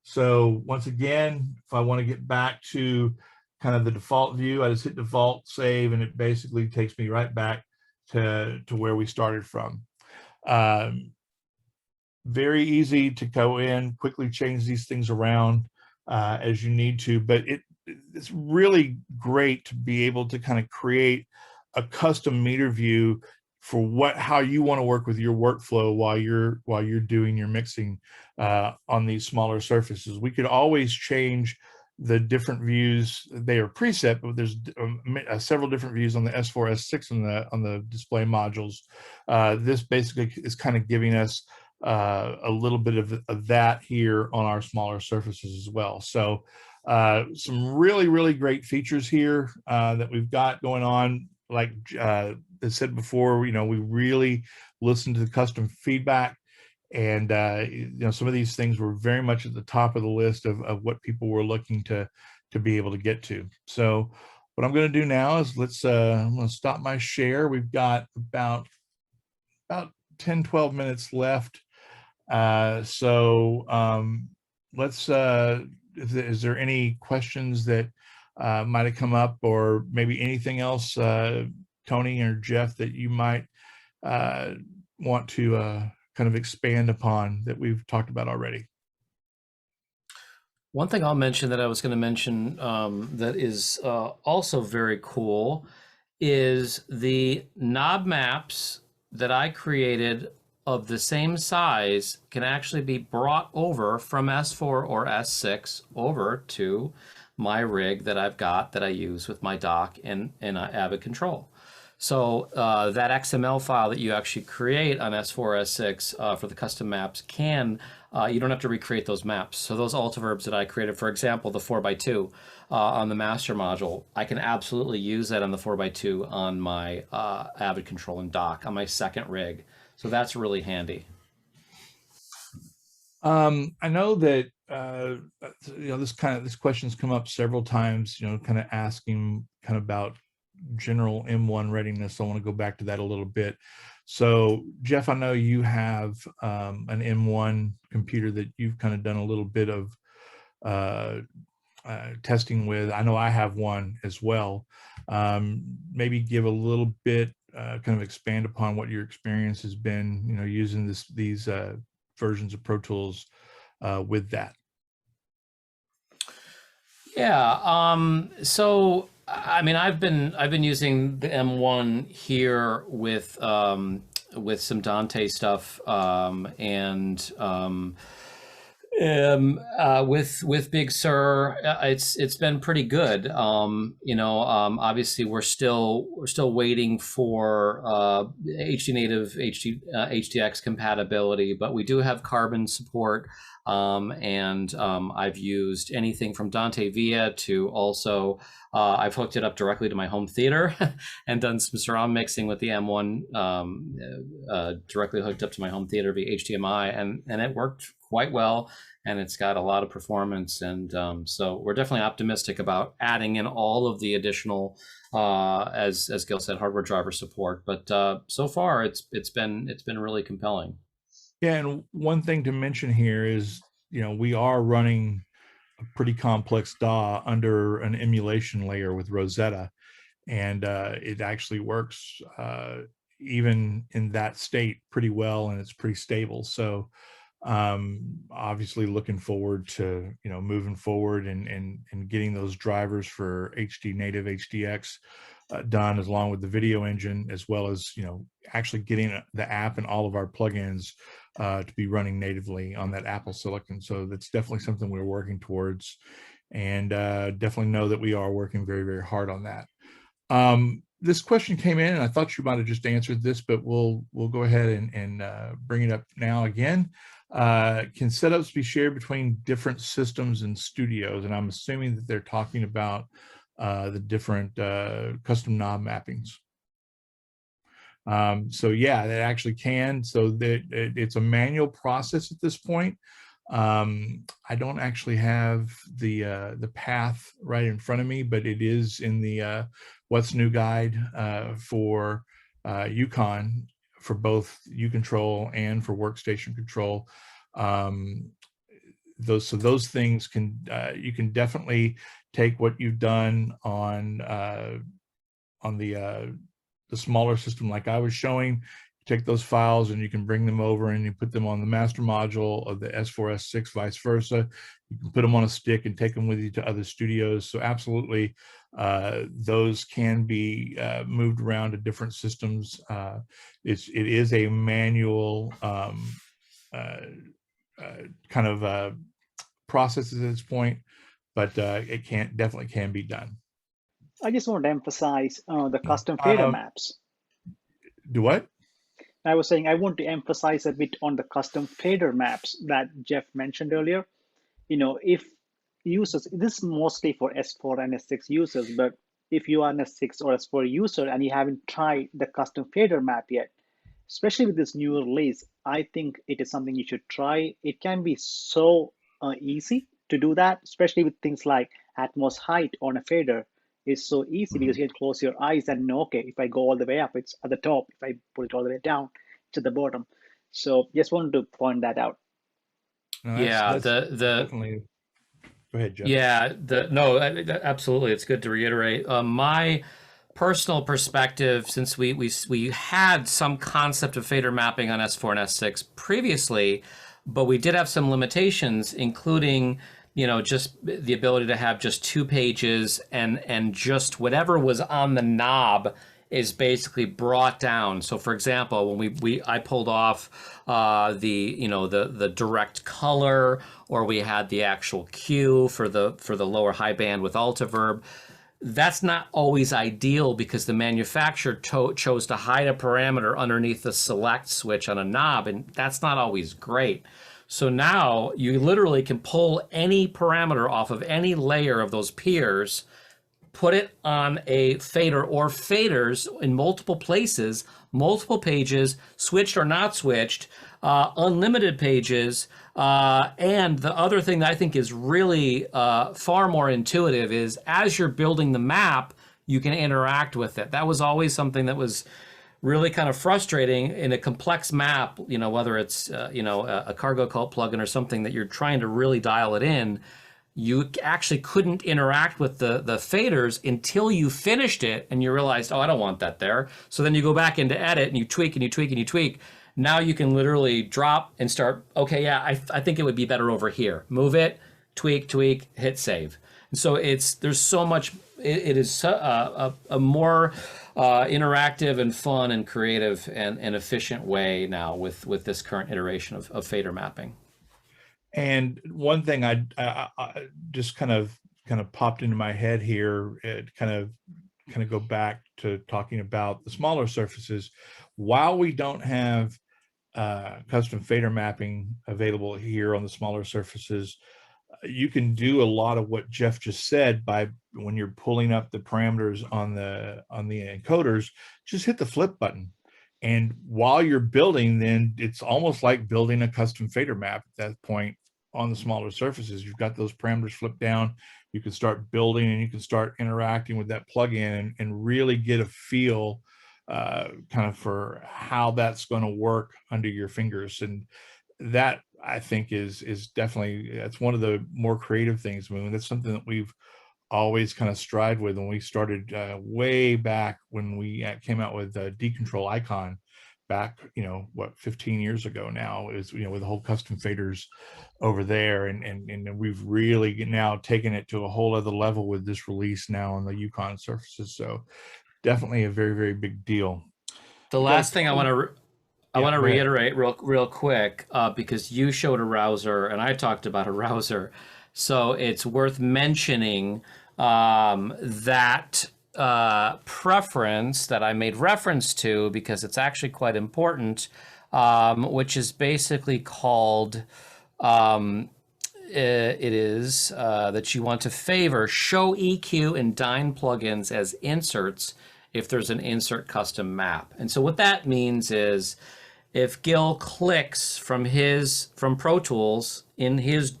Speaker 1: So once again, if I want to get back to kind of the default view, I just hit default, save, and it basically takes me right back to where we started from. Very easy to go in, quickly change these things around as you need to, but it's really great to be able to kind of create a custom meter view for how you want to work with your workflow while you're doing your mixing on these smaller surfaces. We could always change the different views. They are preset, but there's several different views on the S4, S6 on the display modules. This basically is kind of giving us a little bit of that here on our smaller surfaces as well. So some really great features here that we've got going on. Like I said before, we really listen to the custom feedback, and some of these things were very much at the top of the list of what people were looking to be able to get to. So what I'm going to do now is I'm going to stop my share. We've got about 10-12 minutes left. Is there any questions that might have come up, or maybe anything else, Tony or Jeff, that you might want to kind of expand upon that we've talked about already?
Speaker 3: One thing I'll mention that I was going to mention that is also very cool is the knob maps that I created of the same size can actually be brought over from S4 or S6 over to my rig that I've got that I use with my dock in Avid Control. So that XML file that you actually create on S4, S6 for the custom maps you don't have to recreate those maps. So those altiverbs that I created, for example, the 4x2 on the master module, I can absolutely use that on the 4x2 on my Avid Control and dock on my second rig. So that's really handy.
Speaker 1: I know that this question's come up several times. Kind of asking kind of about general M1 readiness. I want to go back to that a little bit. So Jeff, I know you have an M1 computer that you've kind of done a little bit of testing with. I know I have one as well. Maybe give a little bit, kind of expand upon what your experience has been, using these versions of Pro Tools with that.
Speaker 3: Yeah. So I mean, I've been using the M1 here with some Dante stuff with Big Sur. It's been pretty good. Obviously we're still waiting for HD native HDX compatibility, but we do have Carbon support. I've used anything from Dante Via to also I've hooked it up directly to my home theater and done some surround mixing with the M1 directly hooked up to my home theater via HDMI, and it worked quite well, and it's got a lot of performance, and so we're definitely optimistic about adding in all of the additional as Gil said, hardware driver support, but so far it's been really compelling.
Speaker 1: Yeah, and one thing to mention here is, we are running a pretty complex DAW under an emulation layer with Rosetta, and it actually works even in that state pretty well, and it's pretty stable. So obviously looking forward to moving forward and getting those drivers for HD native HDX done, as along with the video engine, as well as actually getting the app and all of our plugins to be running natively on that Apple Silicon. So that's definitely something we're working towards, and definitely know that we are working very hard on that. This question came in, and I thought you might have just answered this, but we'll go ahead and bring it up now again. Can setups be shared between different systems and studios? And I'm assuming that they're talking about the different custom knob mappings. So yeah, that actually can. So that it's a manual process at this point. I don't actually have the path right in front of me, but it is in the What's New guide for EUCON for both UControl and for workstation control. Those things can you can definitely take what you've done on the smaller system like I was showing, take those files and you can bring them over and you put them on the master module of the S4, S6, vice versa. You can put them on a stick and take them with you to other studios. So absolutely, those can be moved around to different systems. It is a manual kind of process at this point, but it definitely can be done.
Speaker 2: I just want to emphasize the custom fader maps.
Speaker 1: Do what?
Speaker 2: I was saying I want to emphasize a bit on the custom fader maps that Jeff mentioned earlier. If users, this is mostly for S4 and S6 users, but if you are an S6 or S4 user and you haven't tried the custom fader map yet, especially with this new release, I think it is something you should try. It can be so easy to do that, especially with things like Atmos height on a fader. Is so easy because you can close your eyes and know, okay, if I go all the way up, it's at the top. If I put it all the way down, it's at the bottom. So just wanted to point that out.
Speaker 1: No,
Speaker 3: Yeah,
Speaker 1: that's definitely. Go ahead, Jeff.
Speaker 3: Yeah, no, absolutely. It's good to reiterate. My personal perspective, since we had some concept of fader mapping on S4 and S6 previously, but we did have some limitations, including just the ability to have just 2 pages and just whatever was on the knob is basically brought down. So for example, when I pulled off the direct color, or we had the actual cue for the lower high band with Altiverb, that's not always ideal because the manufacturer chose to hide a parameter underneath the select switch on a knob, and that's not always great. So now you literally can pull any parameter off of any layer of those peers, put it on a fader or faders in multiple places, multiple pages, switched or not switched, unlimited pages. And the other thing that I think is really far more intuitive is as you're building the map, you can interact with it. That was always something that was really kind of frustrating in a complex map, whether it's, a cargo cult plugin or something that you're trying to really dial it in. You actually couldn't interact with the faders until you finished it and you realized, oh, I don't want that there. So then you go back into edit and you tweak and you tweak and you tweak. Now you can literally drop and start, okay, yeah, I think it would be better over here. Move it, tweak, hit save. And so there's so much, it is a more interactive and fun and creative and efficient way now with this current iteration of fader mapping.
Speaker 1: And one thing I just kind of popped into my head here, it kind of go back to talking about the smaller surfaces. While we don't have custom fader mapping available here on the smaller surfaces, you can do a lot of what Jeff just said by when you're pulling up the parameters on the encoders, just hit the flip button. And while you're building, then it's almost like building a custom fader map at that point on the smaller surfaces. You've got those parameters flipped down. You can start building and you can start interacting with that plugin and really get a feel kind of for how that's going to work under your fingers. And that, I think, is definitely, that's one of the more creative things. I mean, that's something that we've always kind of strived with when we started way back when we came out with Decontrol Icon back, 15 years ago now, is, with the whole custom faders over there. And we've really now taken it to a whole other level with this release now on the EUCON surfaces. So definitely a very, very big deal.
Speaker 3: The last thing I want to reiterate real quick, because you showed a rouser and I talked about a rouser. So it's worth mentioning that preference that I made reference to because it's actually quite important, which is basically called, it is that you want to favor show EQ and Dyn plugins as inserts if there's an insert custom map. And so what that means is if Gil clicks from Pro Tools in his,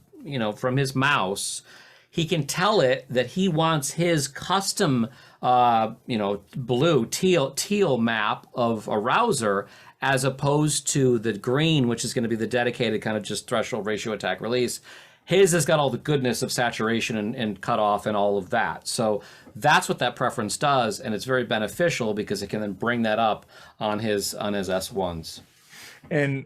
Speaker 3: from his mouse, he can tell it that he wants his custom, blue, teal map of a rouser as opposed to the green, which is going to be the dedicated kind of just threshold, ratio, attack, release. His has got all the goodness of saturation and cutoff and all of that. So that's what that preference does, and it's very beneficial because it can then bring that up on his S1s.
Speaker 1: And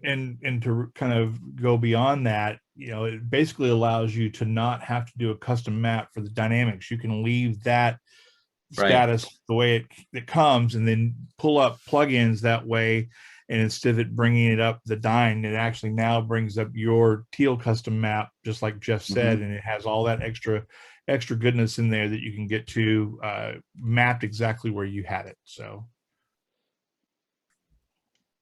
Speaker 1: to kind of go beyond that, it basically allows you to not have to do a custom map for the dynamics. You can leave that status the way it comes, and then pull up plugins that way. And instead of it bringing it up the Dyn, it actually now brings up your teal custom map, just like Jeff said, and it has all that extra goodness in there that you can get to mapped exactly where you had it. So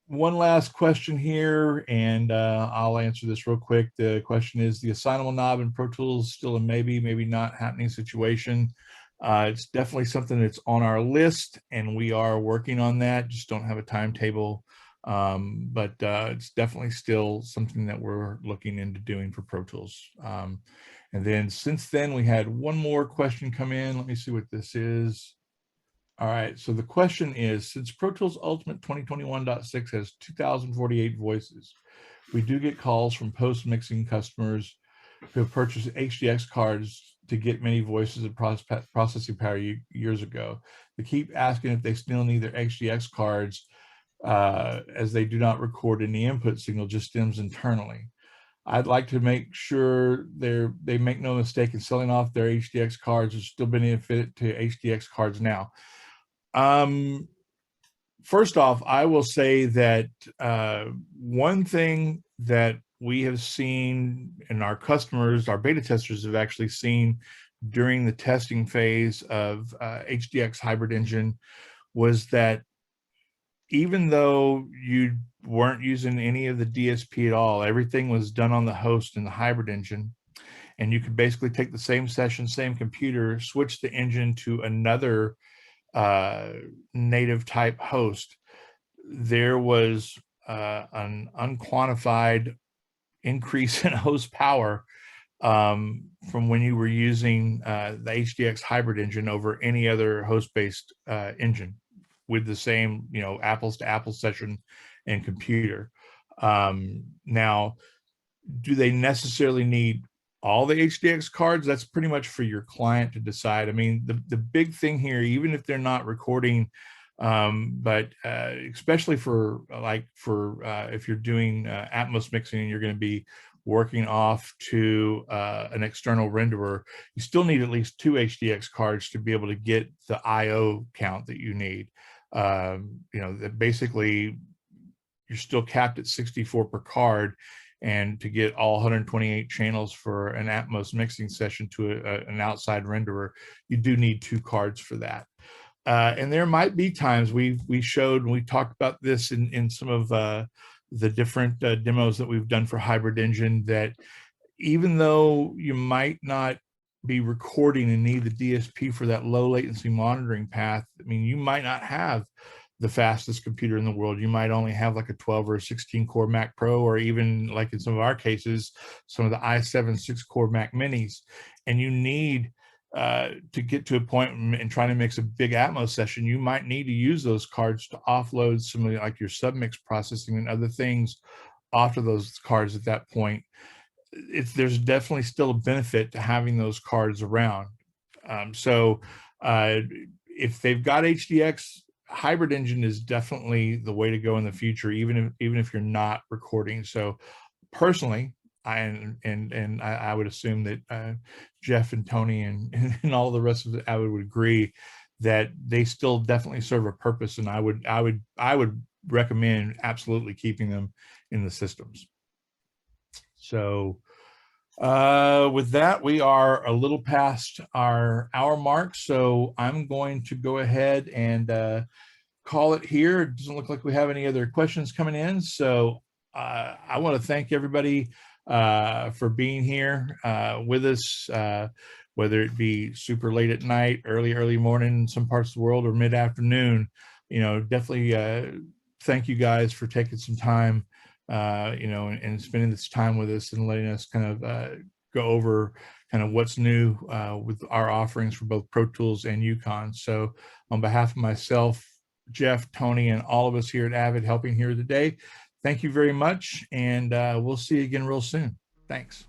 Speaker 1: one last question here, and I'll answer this real quick. The question is, the assignable knob in Pro Tools still a maybe not happening situation? It's definitely something that's on our list, and we are working on that. Just don't have a timetable, but it's definitely still something that we're looking into doing for Pro Tools. And then since then, we had one more question come in. Let me see what this is. All right, so the question is, since Pro Tools Ultimate 2021.6 has 2,048 voices, we do get calls from post-mixing customers who have purchased HDX cards to get many voices and processing power years ago. They keep asking if they still need their HDX cards as they do not record any input signal, just stems internally. I'd like to make sure they make no mistake in selling off their HDX cards and still benefit to HDX cards now. First off, I will say that one thing that we have seen, and our customers, our beta testers have actually seen during the testing phase of HDX Hybrid Engine, was that even though you weren't using any of the DSP at all, everything was done on the host in the Hybrid Engine, and you could basically take the same session, same computer, switch the engine to another native type host. There was an unquantified increase in host power from when you were using the HDX Hybrid Engine over any other host-based engine with the same, apples to apples session and computer. Now, do they necessarily need all the HDX cards? That's pretty much for your client to decide. I mean, the big thing here, even if they're not recording, but especially for if you're doing Atmos mixing and you're going to be working off to an external renderer, you still need at least 2 HDX cards to be able to get the IO count that you need. That basically you're still capped at 64 per card, and to get all 128 channels for an Atmos mixing session to an outside renderer, you do need 2 cards for that. And there might be times we showed, and we talked about this in some of the different demos that we've done for Hybrid Engine, that even though you might not be recording and need the DSP for that low latency monitoring path, I mean, you might not have the fastest computer in the world. You might only have like a 12 or a 16 core Mac Pro, or even like in some of our cases, some of the i7 6-core Mac Minis, and you need to get to a point and trying to mix a big Atmos session, you might need to use those cards to offload some of like your submix processing and other things off of those cards at that point. There's definitely still a benefit to having those cards around. So if they've got HDX, Hybrid Engine is definitely the way to go in the future, even if you're not recording. So personally, I would assume that Jeff and Tony and all the rest of the Avid would agree that they still definitely serve a purpose, and I would recommend absolutely keeping them in the systems. So With that, we are a little past our hour mark, so I'm going to go ahead and call it here. It doesn't look like we have any other questions coming in, so I want to thank everybody for being here with us, whether it be super late at night, early morning in some parts of the world, or mid-afternoon. Definitely thank you guys for taking some time, and spending this time with us and letting us kind of go over kind of what's new with our offerings for both Pro Tools and EUCON. So on behalf of myself, Jeff, Tony, and all of us here at Avid helping here today, thank you very much, and we'll see you again real soon. Thanks.